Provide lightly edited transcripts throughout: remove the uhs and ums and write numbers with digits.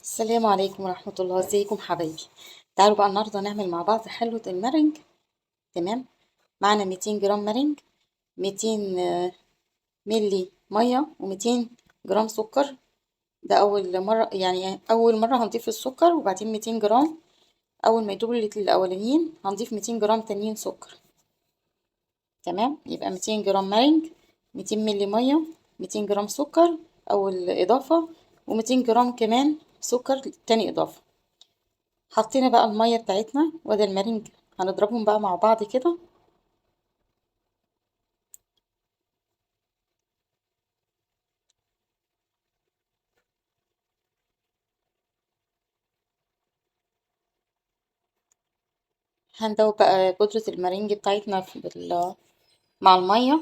السلام عليكم ورحمة الله، ازيكم حبايبي؟ تعالوا بقى النهاردة نعمل مع بعض حلوة المرنج. تمام. معانا 200 جرام مرنج، 200 ملي مية، و200 جرام سكر. ده أول مرة، يعني أول مرة هنضيف السكر، وبعدين 200 جرام. أول ما يدوب الأولانيين هنضيف 200 جرام تانيين سكر. تمام، يبقى 200 جرام مرنج، 200 ملي مية، 200 جرام سكر أول إضافة، و200 جرام كمان سكر تاني إضافة. حطينا بقى المية بتاعتنا وده المارينج، هنضربهم بقى مع بعض كده. هندوب بقى بودرة المارينج بتاعتنا مع المية.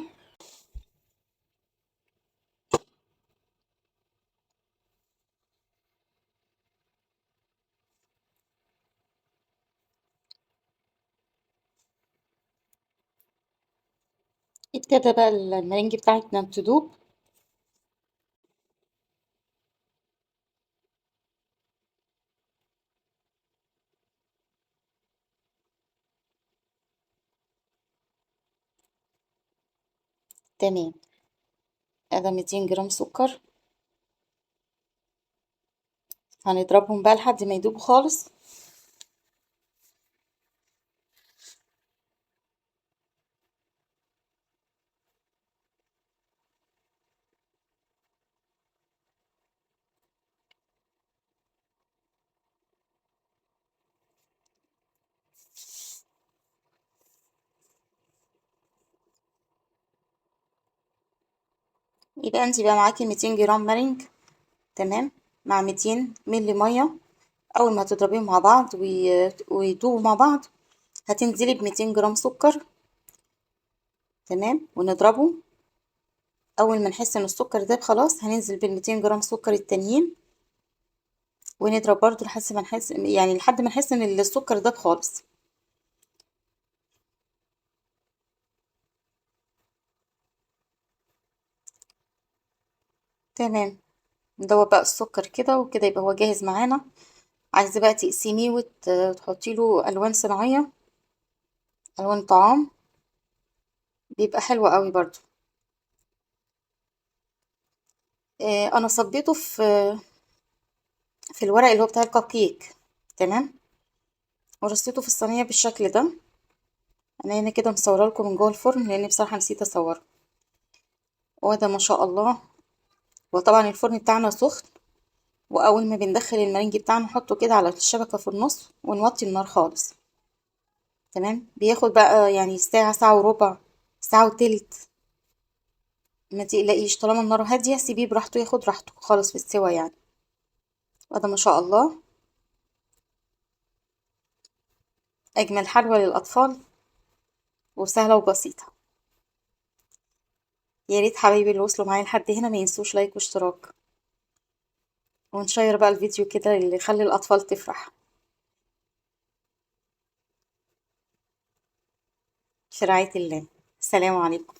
ابتدى بقى المارينج بتاعتنا تدوب. تمام. ادي 200 جرام سكر، هنضربهم بقى لحد ما يدوبوا خالص. يبقى انت بقى معاكي 200 جرام مارينج، تمام، مع 200 ملي مية. اول ما تضربيهم مع بعض ويدوبوا مع بعض، هتنزلي ب 200 جرام سكر. تمام، ونضربه. اول ما نحس ان السكر داب خلاص، هننزل بال 200 جرام سكر التانيين، ونضرب برضو لحد ما نحس ان السكر داب خالص. تمام. ندوب بقى السكر كده وكده، يبقى هو جاهز معانا. عايزة بقى تقسميه وتحطي له الوان صناعية، الوان طعام، بيبقى حلو قوي برضو. انا صبيته في الورق اللي هو بتاع الكب كيك. تمام، ورصيته في الصينية بالشكل ده. انا هنا كده مصوره لكم من جوه الفرن، لان بصراحة نسيت اصوره. وده ما شاء الله. وطبعا الفرن بتاعنا سخن، واول ما بندخل المارينج بتاعنا نحطه كده على الشبكة في النص، ونوطي النار خالص. تمام، بياخد بقى يعني ساعة، ساعة وربع، ساعة وتلت. ما تقلقيش، طالما النار هادية سيبيه براحته، ياخد راحته خالص في السوا يعني. وده ما شاء الله، أجمل حلوى للأطفال، وسهلة وبسيطة. يا ريت حبايبي اللي وصلوا معايا لحد هنا ما ينسوش لايك واشتراك، ونشير بقى الفيديو كده اللي يخلي الأطفال تفرح. في رعاية الله. السلام عليكم.